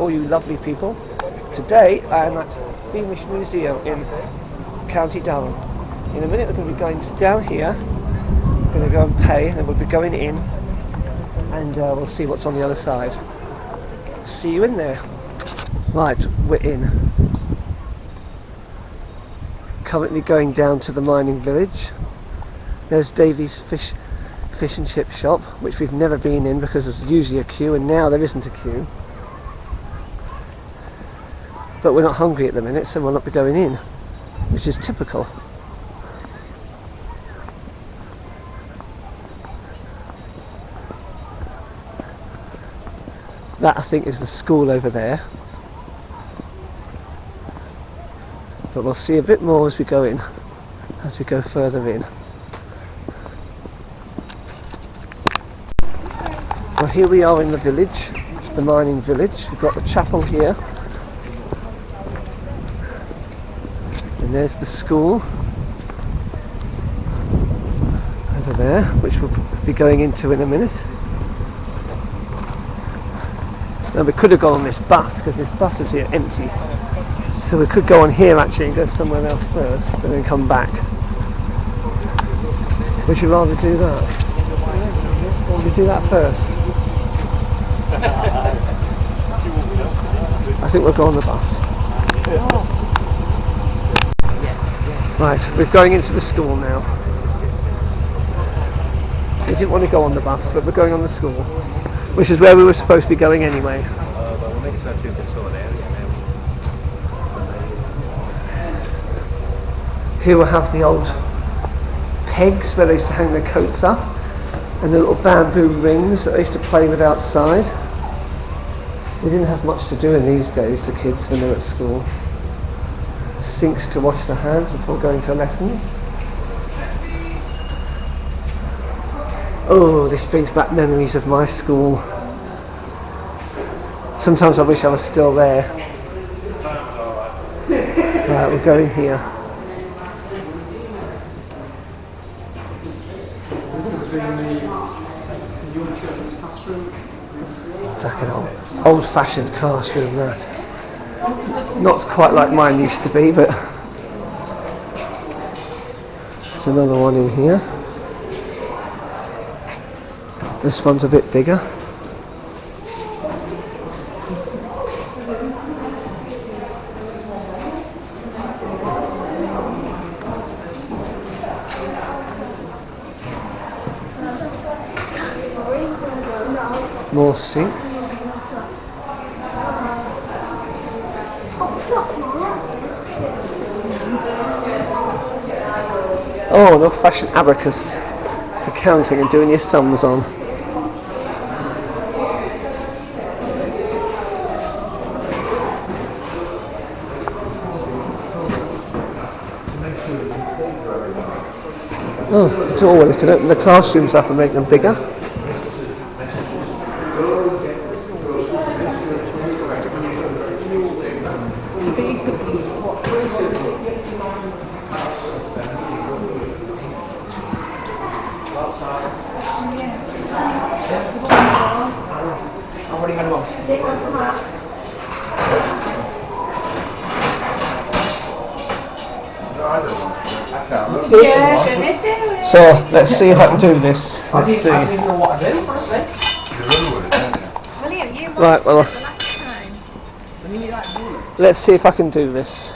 all you lovely people. Today I am at Beamish Museum in County Durham. In a minute we're going to be going down here, we're going to go and pay, and then we'll be going in and we'll see what's on the other side. See you in there. Right, we're in. Currently going down to the mining village. There's Davy's fish and chip shop, which we've never been in because there's usually a queue, and now there isn't a queue. But we're not hungry at the minute, so we'll not be going in, which is typical. That I think is the school over there. But we'll see a bit more as we go in, as we go further in. Well, here we are in the village, the mining village. We've got the chapel here. And there's the school over there, which we'll be going into in a minute. Now we could have gone on this bus, because this bus is here empty. So we could go on here actually and go somewhere else first, and then come back. Would you rather do that? Or would you do that first? I think we'll go on the bus. Right, we're going into the school now. We didn't want to go on the bus, but we're going on the school, which is where we were supposed to be going anyway. But we'll make it to a two-bit sort of area now. Here we'll have the old pegs where they used to hang their coats up, and the little bamboo rings that they used to play with outside. They didn't have much to do in these days, the kids, when they were at school. Sinks to wash their hands before going to lessons. Oh, this brings back memories of my school. Sometimes I wish I was still there. Right, we'll go in here. It's like an old-fashioned classroom, that. Not quite like mine used to be, but there's another one in here. This one's a bit bigger. More sinks. Oh, an old-fashioned abacus for counting and doing your sums on. Oh, the door, we can open the classrooms up and make them bigger. So let's see if I can do this. Let's see. Right, well, let's see if I can do this.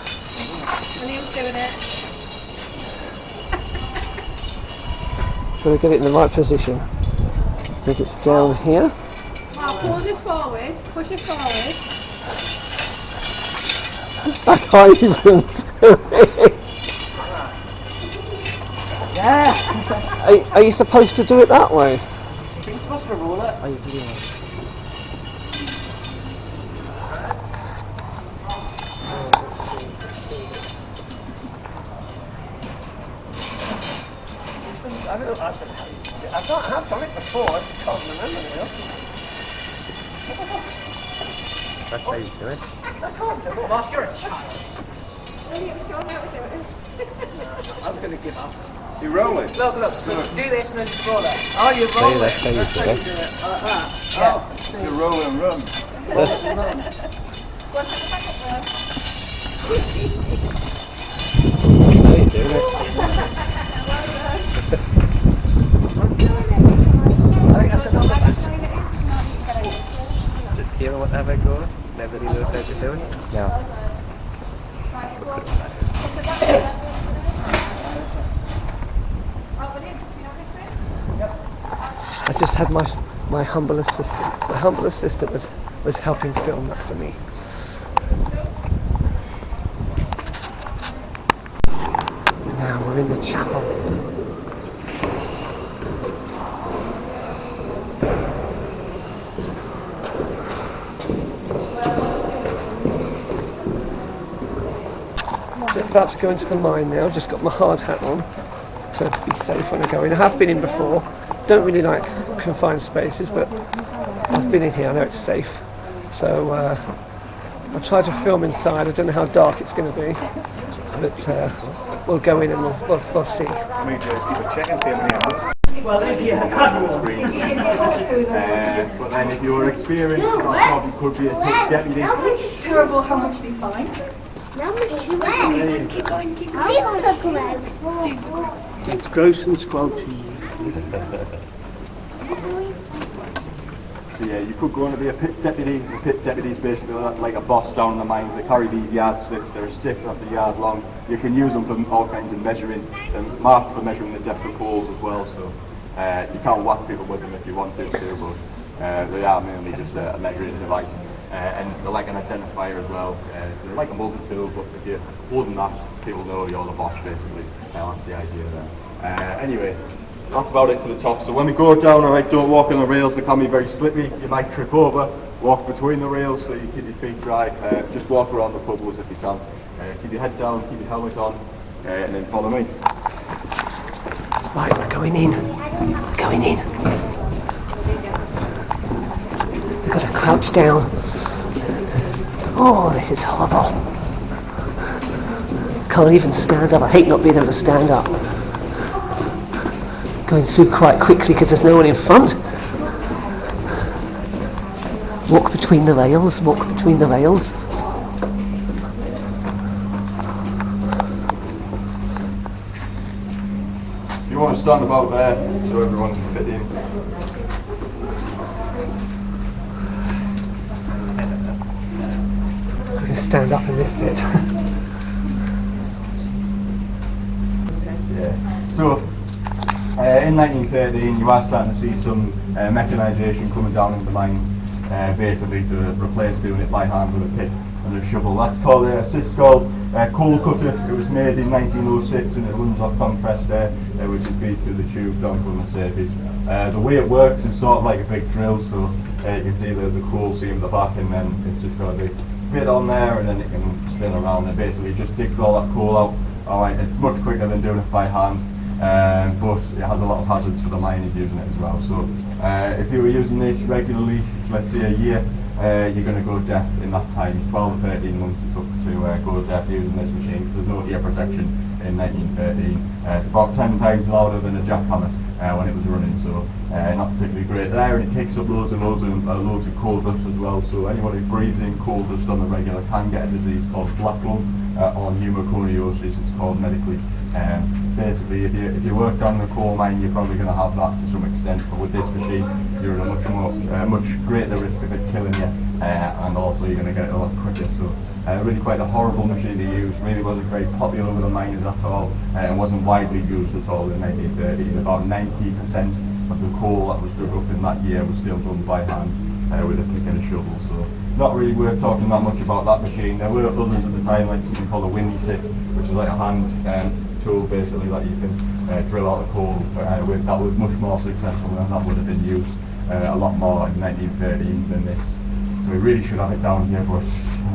Got to get it in the right position. I think it's down here. Pull it forward, push it forward. I can't even do it. Yeah. Are you supposed to do it that way? I think you're supposed to roll it. Oh, yeah. I've done it before, I just can't remember now. That's how you do it. I can't do it. Mark, you're a child. I'm going to give up. You roll it. Look, do this and then just roll it. Oh, you roll it. That's how you do it. Like that. Yeah. You roll and run. How you doing it? I think that's enough of that. Just give him whatever go. Nobody knows how to do it. No. I just had my humble assistant. My humble assistant was helping film that for me. Now we're in the chapel. Just about to go into the mine now. Just got my hard hat on to be safe when I go in. I have been in before. Don't really like confined spaces, but I've been in here. I know it's safe. So I'll try to film inside. I don't know how dark it's going to be, but we'll go in and we'll see. We just check and see how many are. Well, if you had screen, but then if you were experienced, you probably could be a pit deputy. It's terrible how much they find. It's gross and squelchy. So yeah, you could go on to be a pit deputy. The pit deputy is basically like a boss down in the mines. They carry these yardsticks. They're a stick that's a yard long. You can use them for all kinds of measuring, and marked for measuring the depth of holes as well. So you can't whack people with them if you wanted to, but they are mainly just a measuring device. And they're like an identifier as well. So they're like a multi-tool, but if you're holding that, people know you're the boss basically. That's the idea there. Anyway, that's about it for the top. So when we go down, alright, don't walk on the rails. They can be very slippy. You might trip over. Walk between the rails so you keep your feet dry. Just walk around the puddles if you can. Keep your head down, keep your helmet on, and then follow me. Right, we're going in. Going in. We've got to crouch down. Oh, this is horrible. Can't even stand up. I hate not being able to stand up. Going through quite quickly because there's no one in front. Walk between the rails, walk between the rails. You want to stand about there so everyone can fit in. I can stand up in this bit. Yeah. So, in 1913, you are starting to see some mechanisation coming down in the mine, basically to replace doing it by hand with a pick and a shovel. That's called a Syscall coal cutter. It was made in 1906 and it runs off compressed air, which is feed through the tube down from the surface. The way it works is sort of like a big drill, so you can see the coal seam at the back, and then it's just got a big bit on there, and then it can spin around and basically just digs all that coal out. Alright, it's much quicker than doing it by hand. But it has a lot of hazards for the miners using it as well. So if you were using this regularly, let's say a year, you're going to go deaf in that time. 12 or 13 months it took to go deaf using this machine, because there's no ear protection in 1913. It's about 10 times louder than a jackhammer when it was running, so not particularly great there, and it kicks up loads of coal dust as well. So anyone who breathes in coal dust on the regular can get a disease called black lung or pneumoconiosis, it's called medically. Basically, if you work down in a coal mine, you're probably going to have that to some extent, but with this machine, you're at a much greater risk of it killing you, and also you're going to get it a lot quicker. So really quite a horrible machine to use. Really wasn't very popular with the miners at all, and wasn't widely used at all in 1930. About 90% of the coal that was dug up in that year was still done by hand with a pick and a shovel. So not really worth talking that much about that machine. There were others at the time, like something called a windy sick, which is like a hand tool basically that you can drill out the coal with. That was much more successful, and that would have been used a lot more in 1913 than this. So we really should have it down here, but I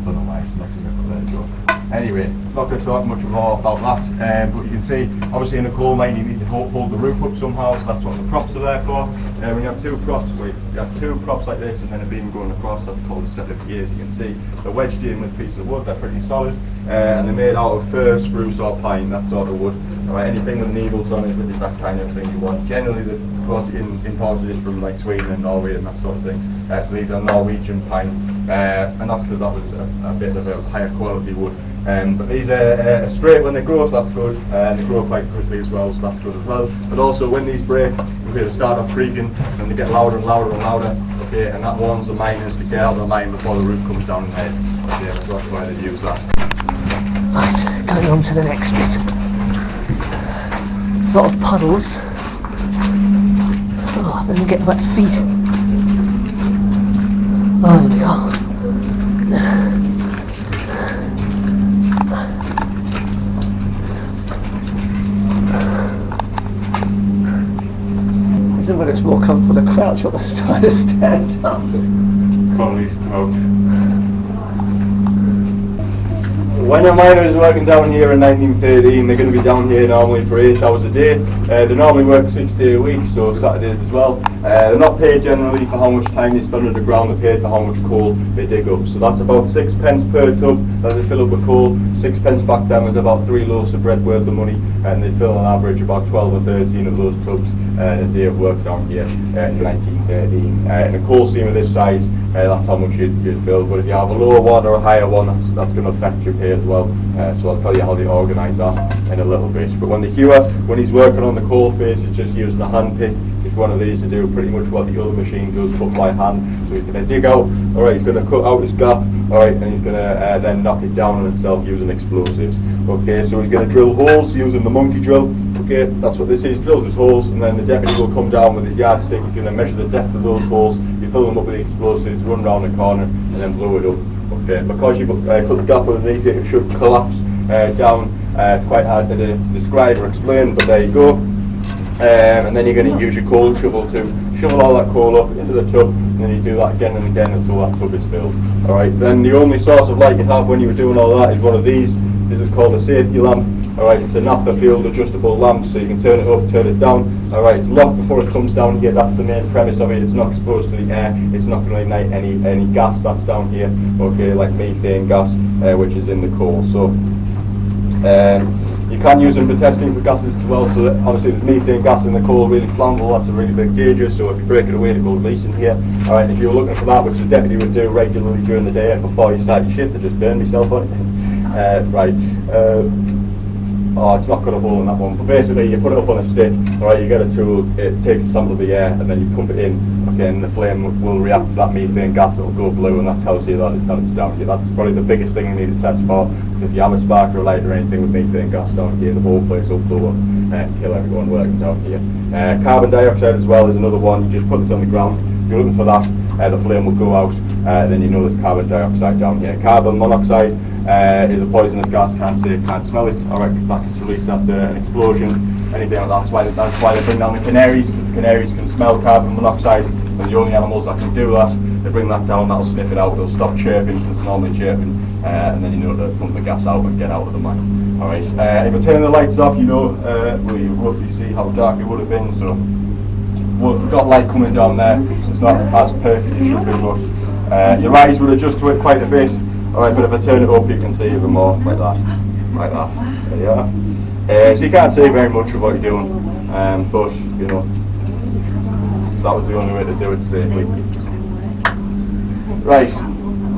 don't know why it's not in it, but there you go. Anyway, not going to talk much more about that, but you can see, obviously in a coal mine you need to hold the roof up somehow, so that's what the props are there for. When you have two props like this and then a beam going across, that's called a set of gears. You can see they're wedged in with pieces of wood, they're pretty solid, and they're made out of fir, spruce or pine, that sort of wood. Alright, anything with needles on it is that kind of thing you want. Generally, the brought it in imported it from like Sweden and Norway and that sort of thing. So these are Norwegian pine, and that's because that was a bit of a higher quality wood. But these are straight when they grow, so that's good, and they grow quite quickly as well, so that's good as well. But also when these break, they start off creaking, and they get louder and louder and louder. Okay, and that warns the miners to get out of the mine before the roof comes down ahead. Okay, so that's why they use that. Right, going on to the next bit. A lot of puddles. Oh, I'm going to get wet feet. Oh, there we are. I don't know whether it's more comfortable to crouch or to stand up. Probably smoke. When a miner is working down here in 1913, they're going to be down here normally for 8 hours a day. They normally work 6 days a week, so Saturdays as well. They're not paid generally for how much time they spend underground, they're paid for how much coal they dig up. So that's about 6 pence per tub that they fill up with coal. 6 pence back then was about 3 loaves of bread worth of money, and they fill on average about 12 or 13 of those tubs a day of work down here in 1913. In a coal seam of this size, that's how much you'd fill. But if you have a lower one or a higher one, that's going to affect your pay as well. So I'll tell you how they organise that in a little bit. But when the hewer, when he's working on the coal face, he's just using the hand pick. It's one of these to do pretty much what the other machine does, but by hand. So he's going to dig out, alright, he's going to cut out his gap, alright, and he's going to then knock it down on himself using explosives. Okay, so he's going to drill holes using the monkey drill. Okay, that's what this is, drills his holes, and then the deputy will come down with his yardstick. He's going to measure the depth of those holes, you fill them up with the explosives, run round the corner, and then blow it up. Okay, because you've cut the gap underneath it, it should collapse down. It's quite hard to describe or explain, but there you go. And then you're going to use your coal shovel to shovel all that coal up into the tub, and then you do that again and again until that tub is filled. Alright, then the only source of light you have when you were doing all that is one of these. This is called a safety lamp. Alright, it's a naphtha field adjustable lamp, so you can turn it up, turn it down. Alright, it's locked before it comes down here. That's the main premise of it. It's not exposed to the air. It's not going to ignite any gas that's down here. Okay, like methane gas, which is in the coal. So you can use them for testing for gases as well. So obviously there's methane gas in the coal, really flammable. That's a really big danger. So if you break it away, it will release in here. Alright, if you're looking for that, which the deputy would do regularly during the day before you start your shift, to just burn yourself on it. Oh, it's not got a hole in that one. But basically, you put it up on a stick. Alright, you get a tool. It takes a sample of the air, and then you pump it in. Okay, and the flame will react to that methane gas. It'll go blue, and that tells you that it's down here. That's probably the biggest thing you need to test for. Because if you have a spark or a light or anything with methane gas down here, the whole place will blow up and kill everyone working down here. Carbon dioxide as well is another one. You just put it on the ground. If you're looking for that, the flame will go out. Then you know there's carbon dioxide down here. Carbon monoxide is a poisonous gas. Can't see it, can't smell it. Alright, that gets released after an explosion, anything like that. That's why they bring down the canaries, because the canaries can smell carbon monoxide. They're the only animals that can do that. They bring that down, that'll sniff it out, it'll stop chirping, because it's normally chirping, and then you know to pump the gas out and get out of the mine. Alright, if I turn the lights off, you know, well, you roughly see how dark it would have been. So we've got light coming down there, so it's not as perfect as it should be, but your eyes will adjust to it quite a bit. Alright, but if I turn it up, you can see even more, like that, like that. There you are. So you can't see very much of what you're doing, but you know, that was the only way to do it safely. Right,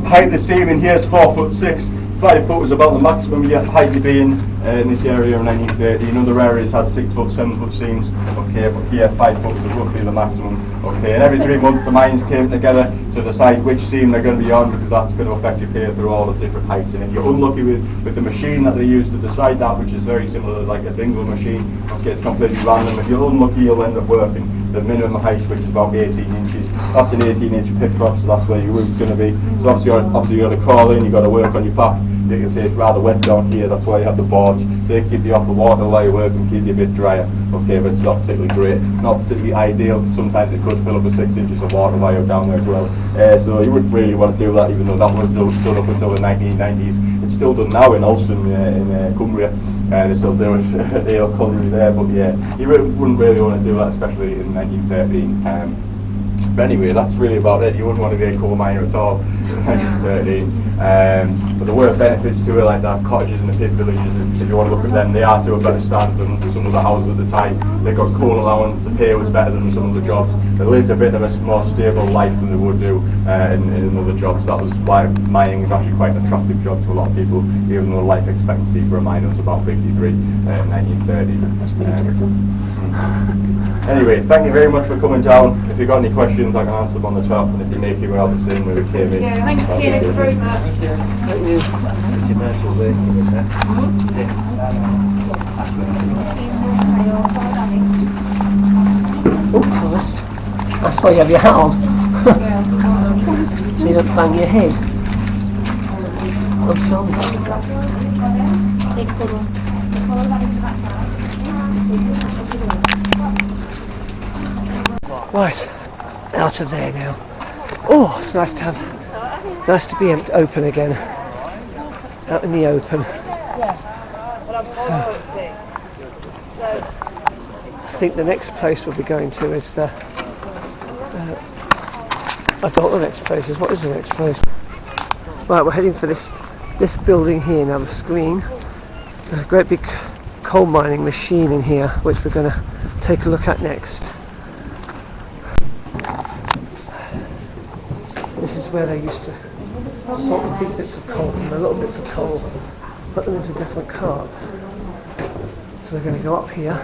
height of the ceiling here is 4'6". 5 foot was about the maximum height to be in this area in 1930. In other areas had 6 foot, 7 foot seams. Okay, but here 5 foot was roughly the maximum. Okay, and every 3 months the mines came together to decide which seam they're going to be on, because that's going to affect your pay through all the different heights. And if you're unlucky with the machine that they use to decide that, which is very similar to like a bingo machine, okay, it's completely random. If you're unlucky, you'll end up working the minimum height, which is about 18 inches. That's an 18-inch pit drop, so that's where your roof's going to be. So obviously you've got to crawl in, you've got to work on your back. You can see it's rather wet down here, that's why you have the boards. They keep you off the water while you work and keep you a bit drier. Okay, but it's not particularly great, not particularly ideal. Sometimes it could fill up with 6 inches of water while you're down there as well. So you wouldn't really want to do that, even though that was done up until the 1990s. It's still done now in Ulster, in Cumbria. They still do it, the old colliery there, but yeah, you wouldn't really want to do that, especially in 1913. But anyway, that's really about it. You wouldn't want to be a coal miner at all. 1913. But there were benefits to it, like the cottages and the pit villages, if you want to look at them, they are to a better standard than some of the houses at the time. They got coal allowance, the pay was better than some of the jobs. They lived a bit of a more stable life than they would do in other jobs. That was why mining is actually quite an attractive job to a lot of people, even though life expectancy for a miner was about 53 in 1930. Anyway, thank you very much for coming down. If you've got any questions, I can answer them on the top, and if you make it well the same way we came in. Thank you very much. Oh, Celeste. That's why you have your hat on. So you don't bang your head. I'm sorry. Right, out of there now. Oh, it's nice to be open again. Out in the open. So, I think the next place we'll be going to is I don't know what the next place is. What is the next place? Right, we're heading for this building here now, the screen. There's a great big coal mining machine in here, which we're going to take a look at next. This is where they used to sort the big bits of coal from the little bits of coal, put them into different carts. So we're going to go up here.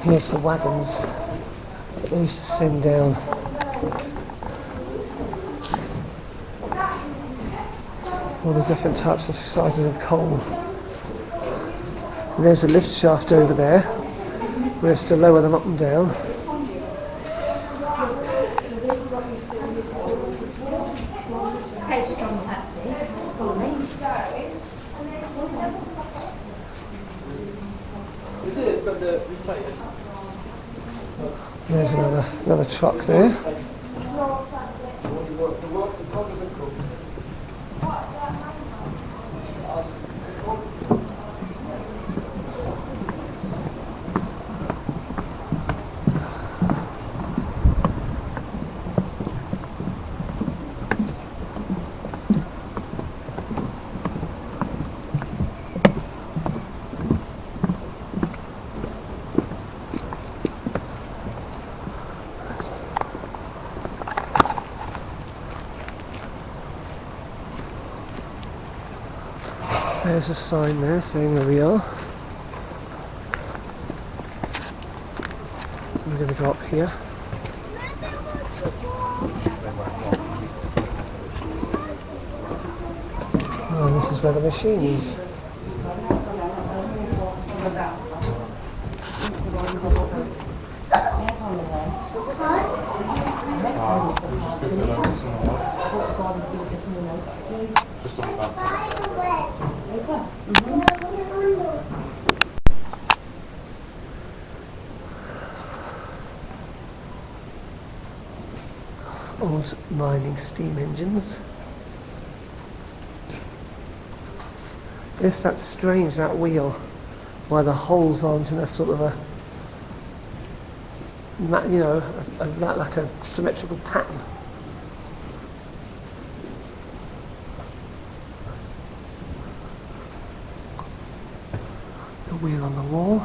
Here's the wagons that they used to send down. All the different types of sizes of coal. And there's a lift shaft over there, where it's to lower them up and down. There's another truck there. There's a sign there saying where we are. We're going to go up here. Oh, this is where the machine is. Old mining steam engines. Yes, that's strange, that wheel. Why the holes aren't in a sort of a, you know, like a symmetrical pattern. The wheel on the wall.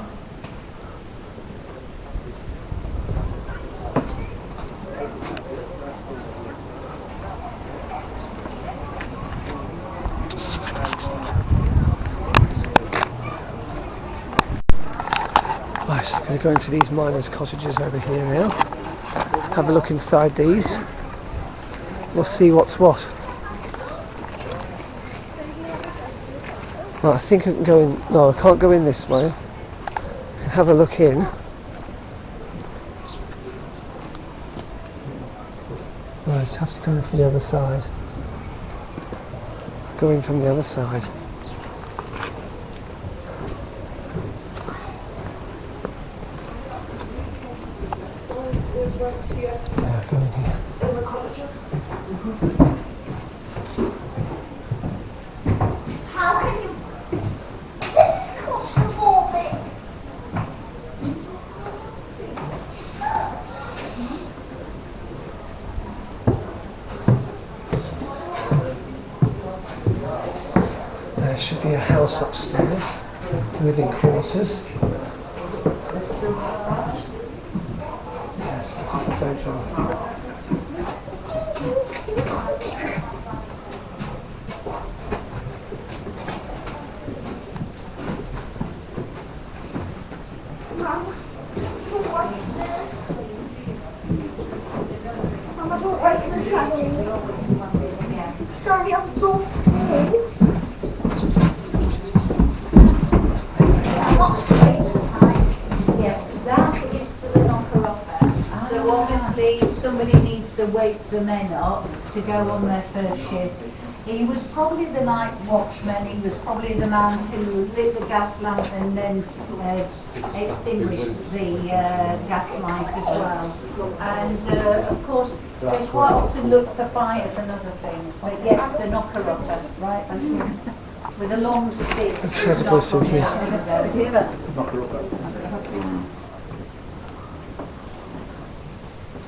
Right, I'm going to go into these miners' cottages over here now. Have a look inside these. We'll see what's what. Well, I think I can go in. No, I can't go in this way. I can have a look in. Right, have to go in from the other side. Go in from the other side. Yeah, go in here. How can you should be a house upstairs, living quarters. Yes, this is the bedroom. Sorry, I'm so scared. Yes, that is for the knocker-upper. So obviously somebody needs to wake the men up to go on their first shift. He was probably the night watchman, he was probably the man who lit the gas lamp and then extinguished the gas light as well. And of course, they quite often look for fires and other things, but yes, the knocker-upper, right, thank you. With a long stick. Try to go through here.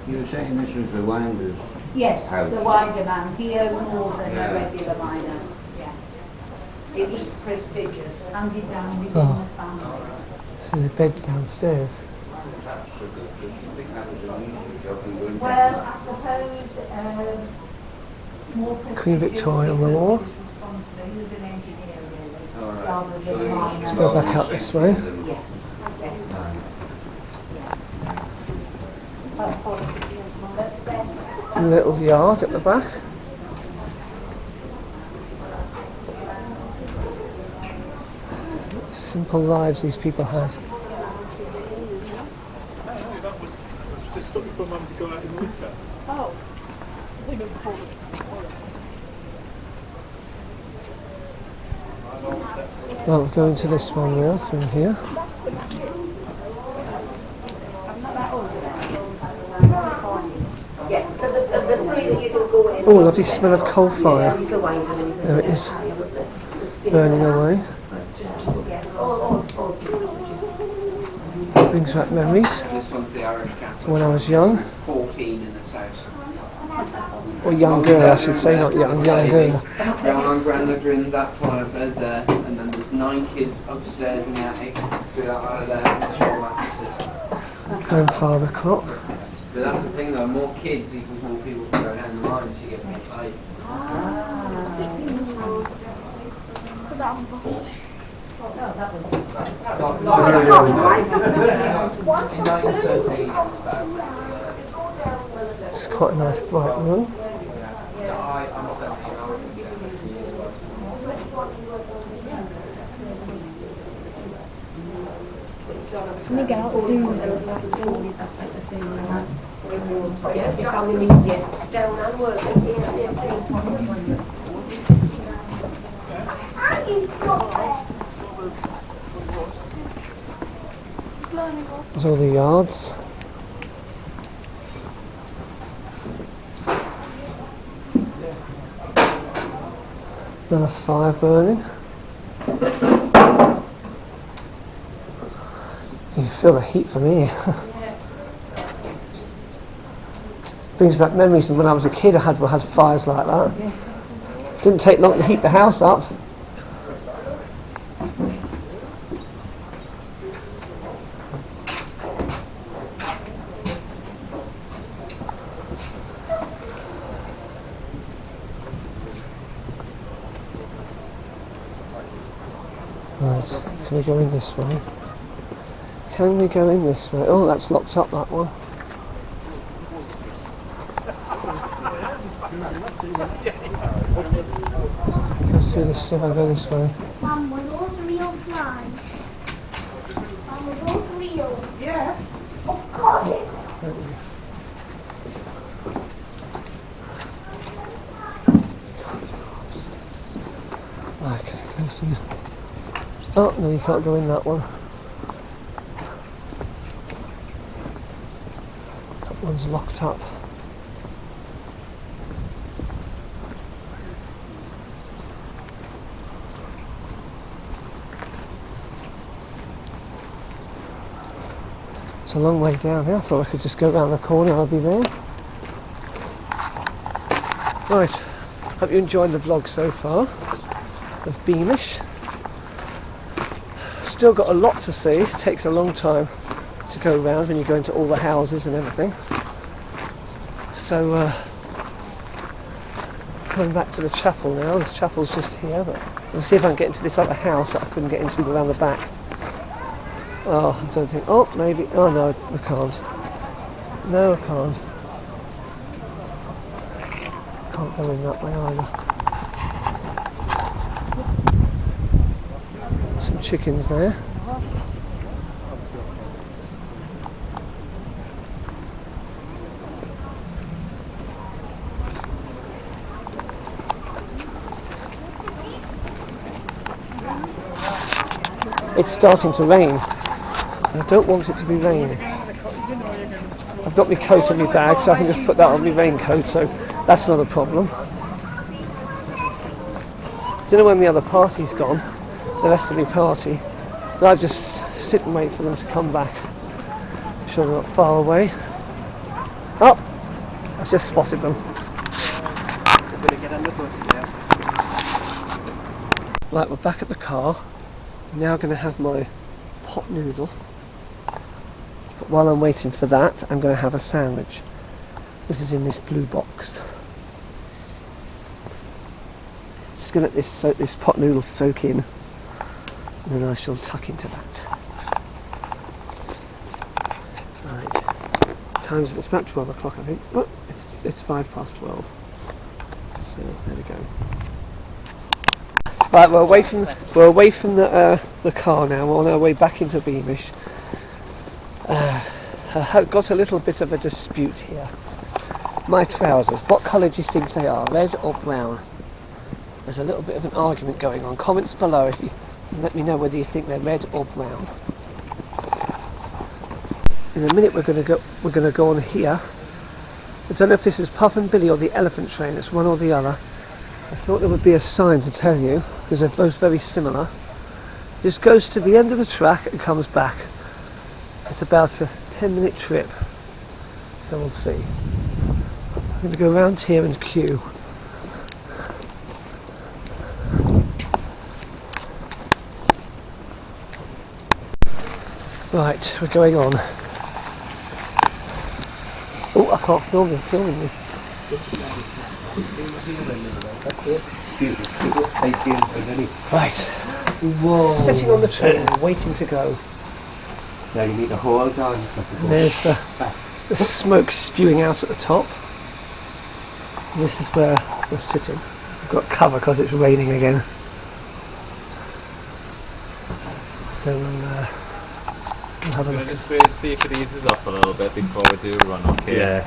You were saying this was the winder's? Yes, the winder man. He owned more than a regular miner. Yeah. It was prestigious, handed down within the family. So the bed downstairs. Well, I suppose more prestigious. Queen Victoria on the wall. He was an engineer, really, All right. rather than a miner. Let's go back up this way. Yes, yes. A little yard at the back. Simple lives these people had. Just stopped for Mum to go out in the winter. Well, we're going to this one now, through here. Yes, of the three that you can go in. Oh, lovely smell of coal fire. He's the winder and he's the There it is, burning away. Brings back memories This one's the Irish Catholic. from when I was young. 14 in this house. Or younger, I should say, not young, younger. Grandma and Grandad are in that fire bed there, and then there's 9 kids upstairs in the attic without out of their straw mattresses. Grandfather clock. But that's the thing though, more kids equals more people can go down the line, so you get more paid. In 1913 it was about It's quite a nice bright room. so I'm 17, I would be down there 2 years ago. Can we get out of Zoom? Yes, your family needs you. Down and work in the same thing. There's all the yards. Another fire burning. You can feel the heat from here. Brings back memories of when I was a kid. I had fires like that. Didn't take long to heat the house up. Right, can we go in this way? Can we go in this way? Oh, that's locked up, that one. Let's do this, see if I go this way. Mum, were those real flies? Mum, were those real? Yeah. Oh, God. Right, can I go see? Oh, no, you can't go in that one. That one's locked up. It's a long way down here. I thought I could just go around the corner and I'll be there. Right, hope you enjoyed the vlog so far of Beamish. still got a lot to see. It takes a long time to go around when you go into all the houses and everything. So coming back to the chapel now. The chapel's just here, but let's see if I can get into this other house that I couldn't get into around the back. Oh, I don't think. Oh, maybe. Oh no, I can't. No, I can't. Can't go in that way either. Some chickens there. It's starting to rain. I don't want it to be raining. I've got my coat in my bag, so I can just put that on my raincoat, so that's not a problem. Don't know when the other party's gone, the rest of my party, but I just sit and wait for them to come back. I'm sure they're not far away. Oh, I've just spotted them. Right, we're back at the car. I'm now going to have my pot noodle. But while I'm waiting for that, I'm going to have a sandwich, which is in this blue box. Just going to let this pot noodle soak in, and then I shall tuck into that. Right, time's it's about 12 o'clock, I think. Oh, it's 12:05. So there we go. Right, we're away from the car now. We're on our way back into Beamish. I've got a little bit of a dispute here. My trousers, what colour do you think they are, red or brown? There's a little bit of an argument going on. Comments below if you let me know whether you think they're red or brown. In a minute we're going to go on here. I don't know if this is Puff and Billy or the Elephant Train. It's one or the other. I thought there would be a sign to tell you, because they're both very similar. Just goes to the end of the track and comes back. It's about a 10-minute trip, so we'll see. I'm going to go around here and queue. Right, we're going on. Oh, I can't film me. Right. Whoa. Sitting on the train, waiting to go. Now you need to hold on. And there's the smoke spewing out at the top. And this is where we're sitting. We've got cover because it's raining again. So we'll have a look. Just see if it eases up a little bit before we do run up here.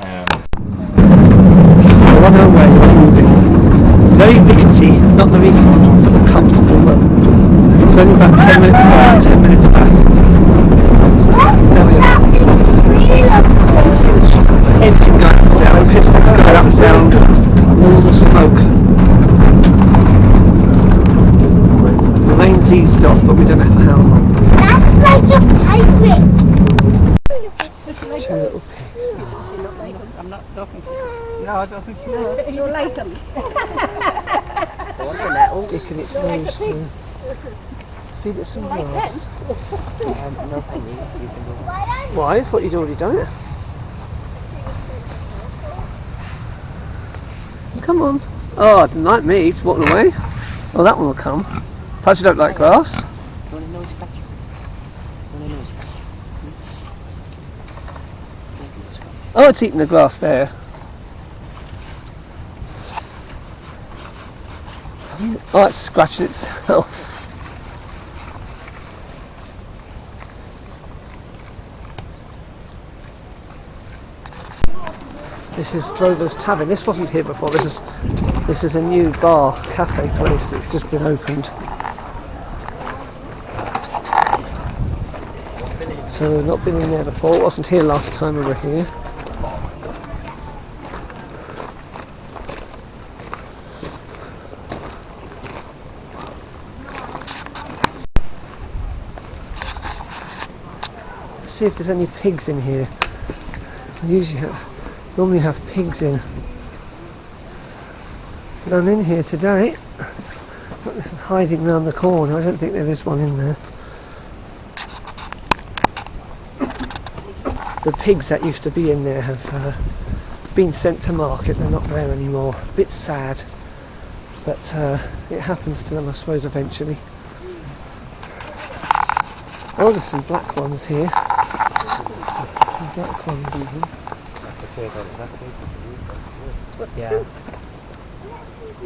We're on our way, we're moving. It's very rickety, not very sort of comfortable, but it's only about 10 minutes there, 10 minutes back. There we are. See the engine going up and down, pistons going up and down, all the smoke. The rain's eased off, but we don't know for how long. That's like a pirate. Two little pigs. I'm not talking to you. No, I don't think so. You like them. Dicking its nose through. Feed it some grass. Why? I thought you'd already done it. Come on. Oh, it doesn't like me. It's walking away. Oh, that one will come. Perhaps you don't like grass. Oh, it's eating the grass there. Oh, it's scratching itself. This is Drover's Tavern. This wasn't here before. This is a new bar, cafe place that's just been opened. So we've not been in there before. It wasn't here last time we were here. Let's see if there's any pigs in here. I normally have pigs in. None in here today. Got this hiding round the corner. I don't think there is one in there. the pigs that used to be in there have been sent to market. They're not there anymore. A bit sad, but it happens to them, I suppose, eventually. Oh, there's some black ones here. Some black ones. Yeah.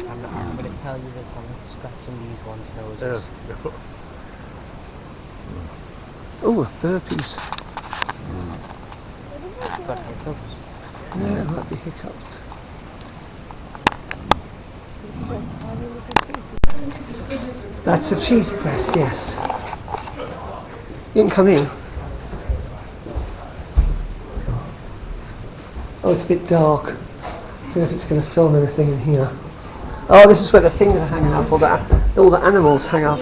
I'm going to tell you that I'm scratching these ones' noses. Oh, burpees. Got hiccups. Yeah, it might be hiccups. That's a cheese press, yes. You can come in. Oh, it's a bit dark. I don't know if it's going to film anything in here. Oh, this is where the things are hanging up, all the animals hang up.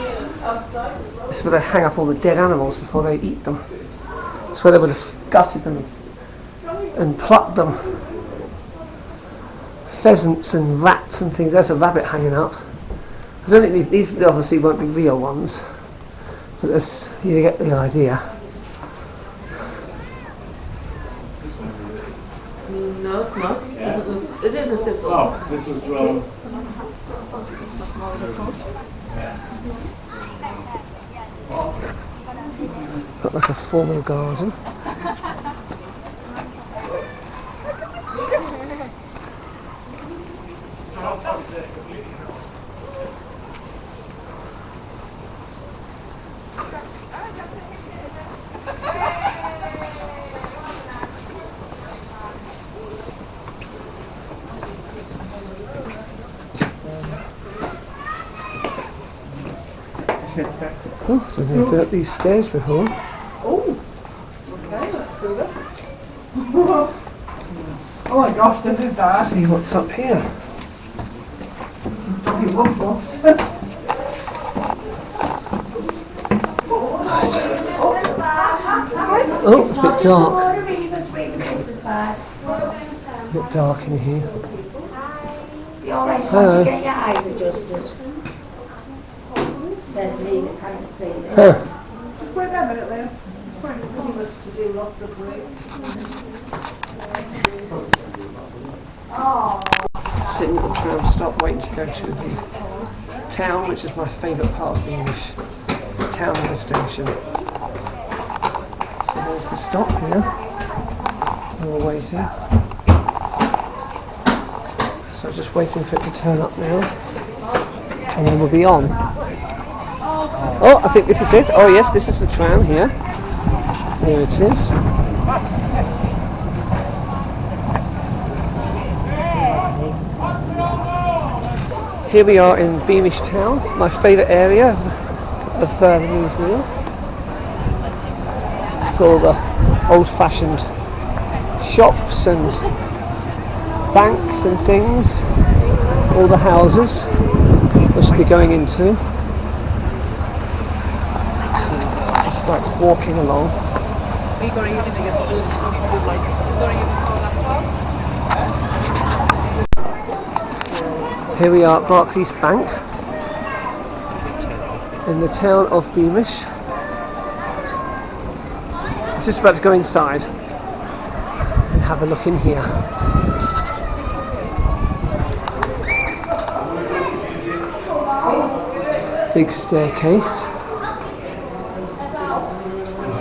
This is where they hang up all the dead animals before they eat them. It's where they would have gutted them and plucked them. Pheasants and rats and things. There's a rabbit hanging up. I don't think these obviously won't be real ones, but you get the idea. No, it's not. This isn't this one. Oh, this was Got like a formal garden. Oh, I've never been up these stairs before. Oh, okay, let's do this. Oh my gosh, this is bad. See what's up here. Oh, it's a bit dark. A bit dark in here. You always want to get your eyes adjusted. Says me that can't see this. Just wait there a minute there. It's quite pretty much to do lots of work. Sitting at the tram stop waiting to go to the town, which is my favourite part of Beamish. The town and the station. So there's the stop here. And we're waiting. So just waiting for it to turn up now. And then we'll be on. Oh, I think this is it. Oh yes, this is the tram here. Here it is. Here we are in Beamish Town, my favourite area of the museum. It's all the old-fashioned shops and banks and things. All the houses we should be going into. Just like walking along. Here we are at Barclays Bank in the town of Beamish. I'm just about to go inside and have a look in here. Big staircase.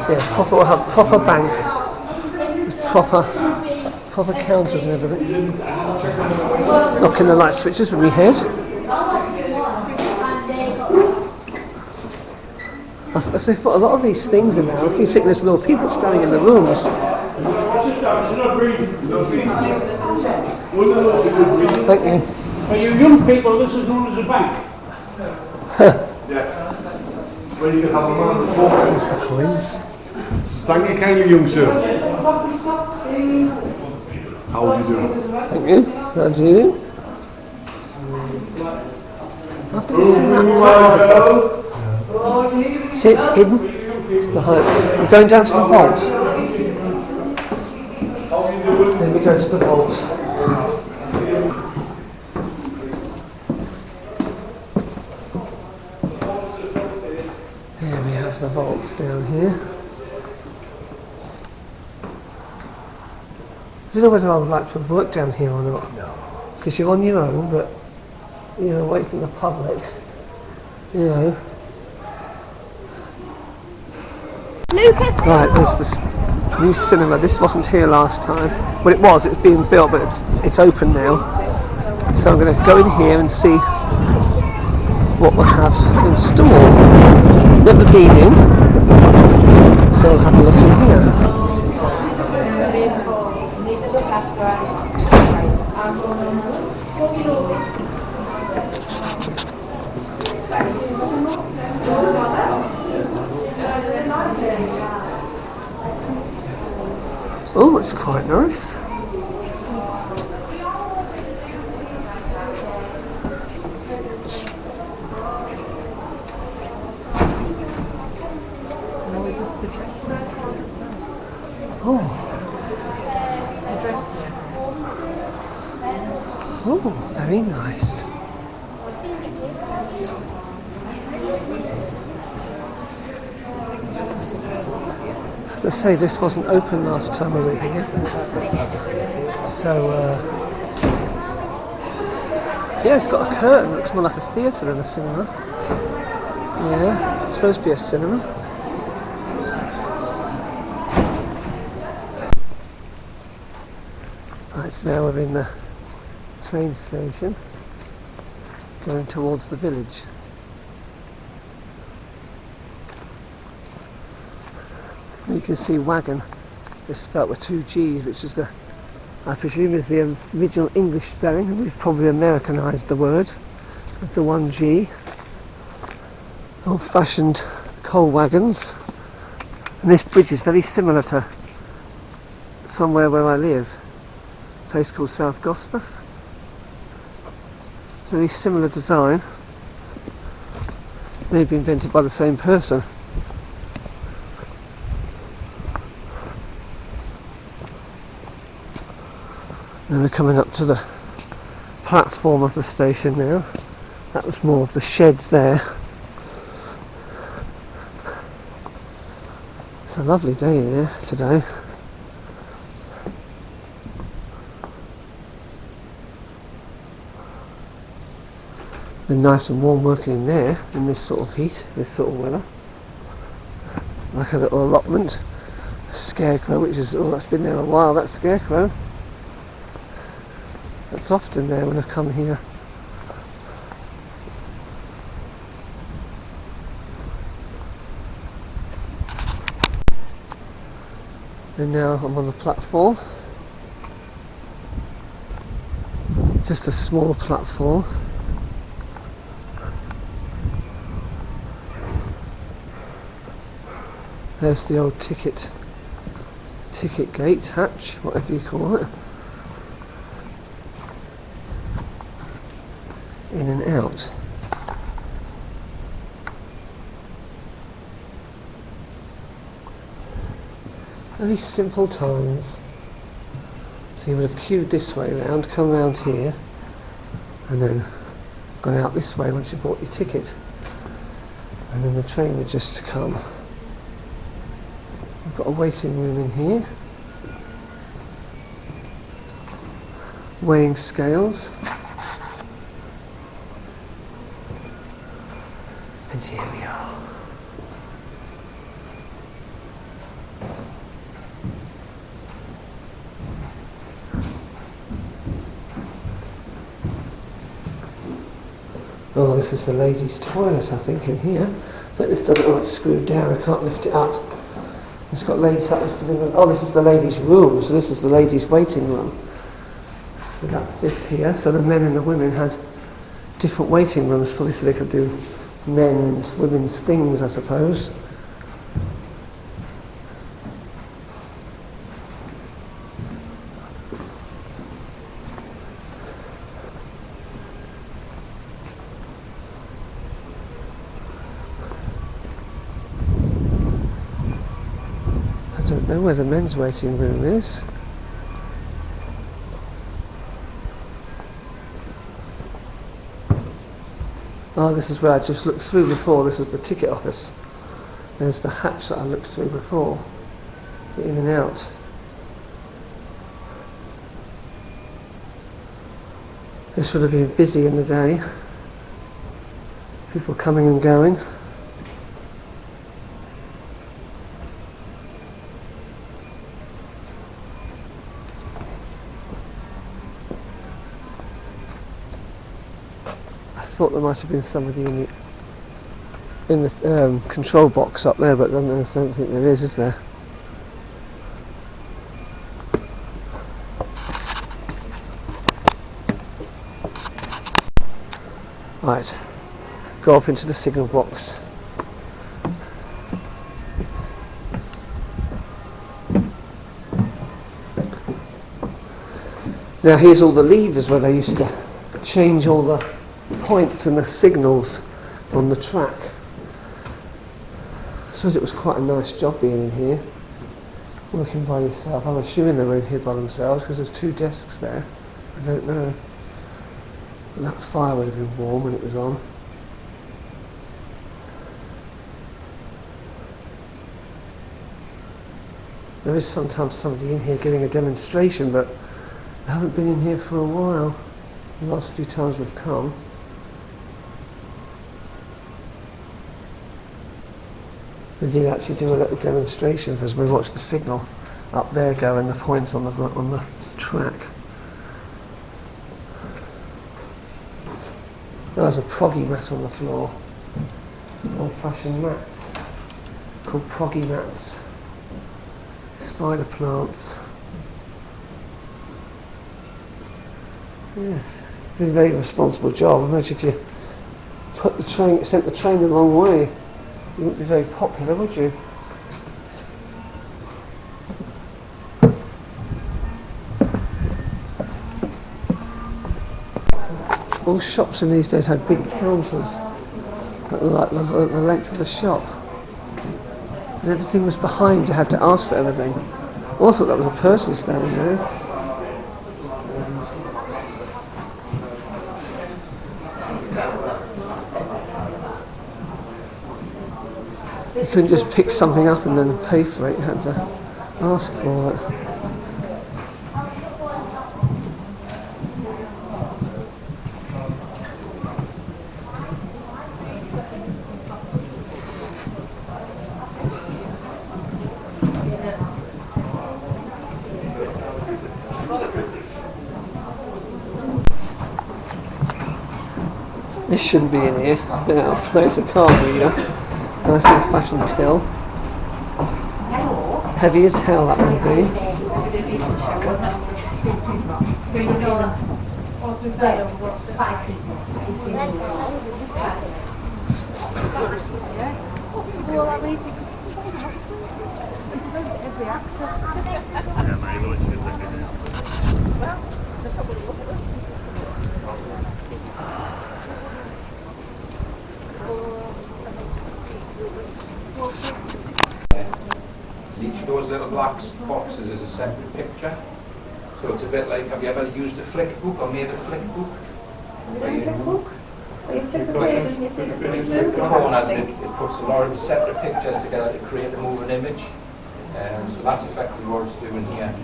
See, we'll have proper bank with proper counters and everything. Knocking the light switches when we head. They've put a lot of these things in now. You think there's no people standing in the rooms. Thank you. For you young people, this is known as a bank. Yes. When you can have a man on the phone. There's the coins. Thank you kindly, young sir. How do you do? Thank you. How do you do? I've never seen that. See, it's hidden behind. We're going down to the vault. Then we go to the vault. Here we have the vaults down here. don't know whether I would like to have worked down here or not. No. Because you're on your own, but you're away from the public. You know. Right, there's this new cinema. This wasn't here last time. Well, it was being built, but it's open now. So I'm going to go in here and see what we have in store. Never been in, so I'll have a look in here. Oh, it's quite nice. Oh, very nice. As I say, this wasn't open last time we were here. So, yeah, it's got a curtain. It looks more like a theatre than a cinema. Yeah, it's supposed to be a cinema. Right, so now we're in the train station, going towards the village. You can see wagon is spelt with 2 G's, which is the, I presume, is the original English spelling, and we've probably Americanised the word with the 1 G. Old-fashioned coal wagons, and this bridge is very similar to somewhere where I live, a place called South Gosforth. Very similar design, maybe invented by the same person. And we're coming up to the platform of the station now. That was more of the sheds there. It's a lovely day here today. Been nice and warm working in there in this sort of heat, this sort of weather. Like a little allotment, a scarecrow, which is, oh, that's been there a while, that scarecrow. That's often there when I come here. And now I'm on the platform. Just a small platform. There's the old ticket gate, hatch, whatever you call it. In and out. Very simple times. So you would have queued this way round, come round here, and then gone out this way once you bought your ticket. And then the train would just come. We've got a waiting room in here. Weighing scales. And here we are. Oh, this is the ladies' toilet, I think, in here. But this doesn't, oh, it's screwed down, I can't lift it up. It's got ladies, that is the, oh, this is the ladies' room, so this is the ladies' waiting room. So that's this here, so the men and the women had different waiting rooms, probably so they could do men and women's things, I suppose. I don't know where the men's waiting room is. Oh, this is where I just looked through before. This is the ticket office. There's the hatch that I looked through before. In and out. This would have been busy in the day. People coming and going. I thought there might have been somebody in the control box up there, but I don't think there is there? Right, go up into the signal box. Now here's all the levers where they used to change all the points and the signals on the track. I suppose it was quite a nice job being in here, working by yourself. I'm assuming they were in here by themselves because there's 2 desks there. I don't know. That fire would have been warm when it was on. There is sometimes somebody in here giving a demonstration, but I haven't been in here for a while. The last few times we've come. They did actually do a little demonstration because we watched the signal up there go and the points on the track. There's a proggy mat on the floor. Old-fashioned mats called proggy mats. Spider plants. Yes, been a very responsible job. Imagine if you sent the train the wrong way. You wouldn't be very popular, would you? All shops in these days had big counters that were like the length of the shop. And everything was behind, you had to ask for everything. I also thought that was a person standing there. You couldn't just pick something up and then pay for it, you had to ask for it. This shouldn't be in here. I've been out of place, a card reader. Nice old fashioned till. Heavy as hell that would be. Each of those little black boxes is a separate picture. So it's a bit like, have you ever used a flick book or made a flick book? Corners, and it puts a lot of separate pictures together to create a moving image. So that's effectively what it's doing here.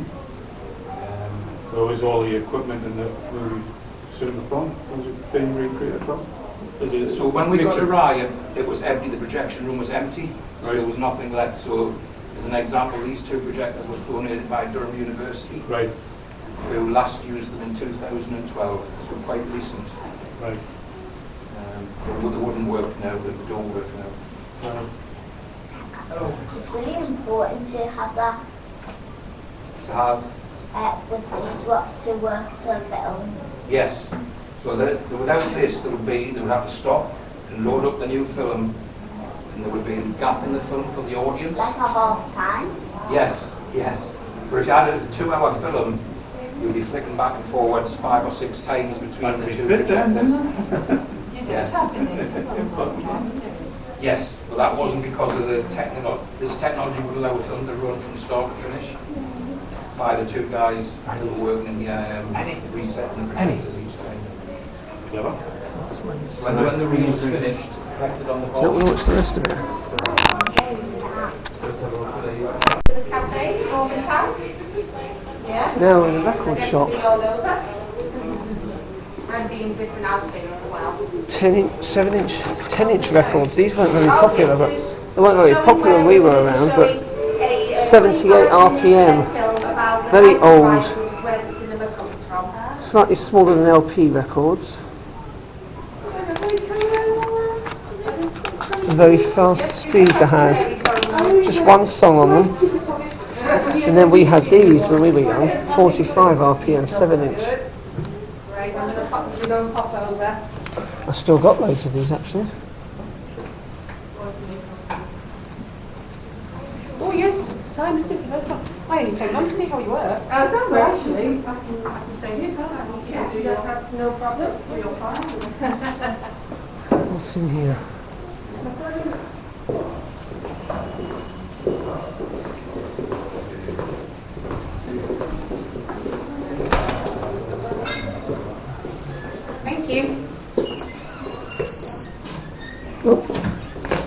So is all the equipment in the movie cinema front? Was it being recreated from? So when we got to Ryan, it was empty, the projection room was empty, so right. There was nothing left. So as an example, these 2 projectors were donated by Durham University, right. Who last used them in 2012, so quite recent. Right. They wouldn't work now, they don't work now. It's really important to have that. To have? To work for films. Yes. So without this, they would have to stop and load up the new film, and there would be a gap in the film for the audience. Like a half time? Yes, yes. But if you had a 2-hour film, you'd be flicking back and forwards 5 or 6 times between the 2 projectors. Yes. Yes, but that wasn't because of the this technology would allow a film to run from start to finish by the 2 guys who were working in the resetting the projectors each time. Clever. So when the reel was finished, collected on the box. Don't watch the rest of it. The cafe, Norman's house. Yeah. Now we're in a record shop. All over. And being different outfits as well. 7-inch, 10-inch records. These weren't very popular, but they weren't very popular when we were around. But 78 RPM, very old, slightly smaller than LP records. A very fast speed they had. Just one song on them. And then we had these when we were young, 45 RPM, 7-inch. Right, I'm going to pop over. I've still got loads of these actually. Oh yes, it's time is different. That's not, I only came along to see how you work. Oh, don't worry. Actually, I can stay here, can't I? Yeah, that's no problem. You're fine. What's in here? Thank you.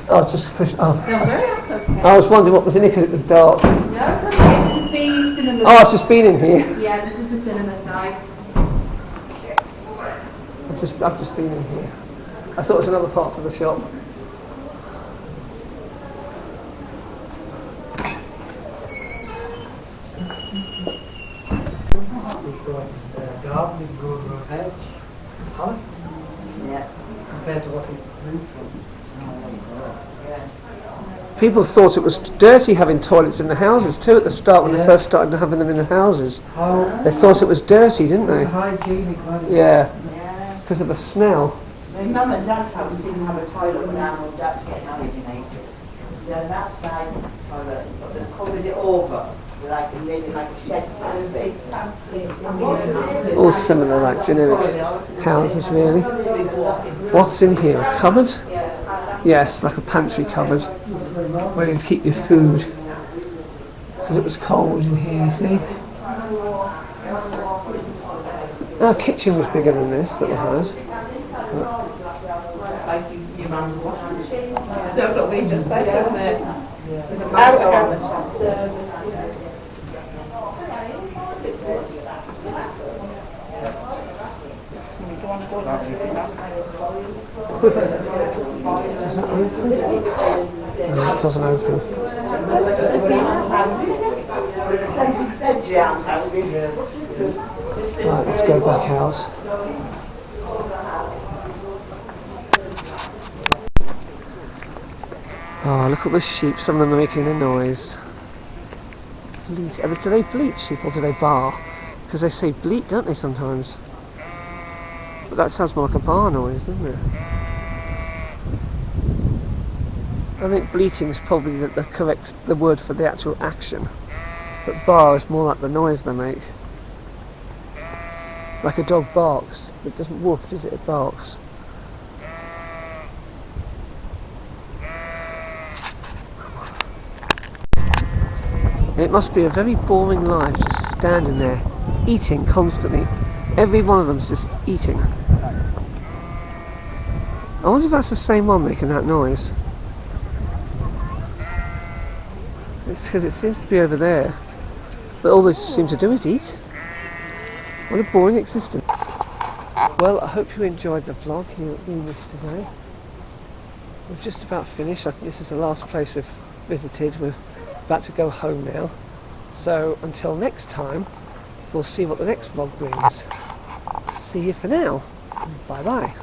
Oh, just push. Oh. Don't worry, that's okay. I was wondering what was in here because it was dark. No, it's okay. This is the cinema. Oh, I've just been in here. Yeah, this is the cinema side. I've just been in here. I thought it was another part of the shop. Garden with gold hedge, house. Yeah. Compared to what we moved from. People thought it was dirty having toilets in the houses too at the start when they first started having them in the houses. They thought it was dirty, didn't they? Hygienic, yeah. Because of the smell. My mum and dad's house didn't have a toilet when our mum and dad get married in 80. They had an outside toilet, but they covered it over with like a lid and like a shed surface. All similar, like generic houses, really. What's in here? A cupboard? Yes, like a pantry cupboard where you keep your food. Because it was cold in here, you see. Our kitchen was bigger than this that we had. That's what we just said, isn't it? Does that open? No, it doesn't open. Right, let's go back out. Oh, look at the sheep. Some of them are making a noise. Bleat. Do they bleat, sheep, or do they bar? Because they say bleat, don't they, sometimes? But that sounds more like a bar noise, doesn't it? I think bleating is probably the word for the actual action. But bar is more like the noise they make. Like a dog barks. It doesn't woof, does it? It barks. It must be a very boring life just standing there, eating constantly. Every one of them's just eating. I wonder if that's the same one making that noise. It's because it seems to be over there. But all they seem to do is eat. What a boring existence. Well, I hope you enjoyed the vlog here at Beamish today. We've just about finished. I think this is the last place we've visited. We're about to go home now. So until next time, we'll see what the next vlog brings. See you for now. Bye bye.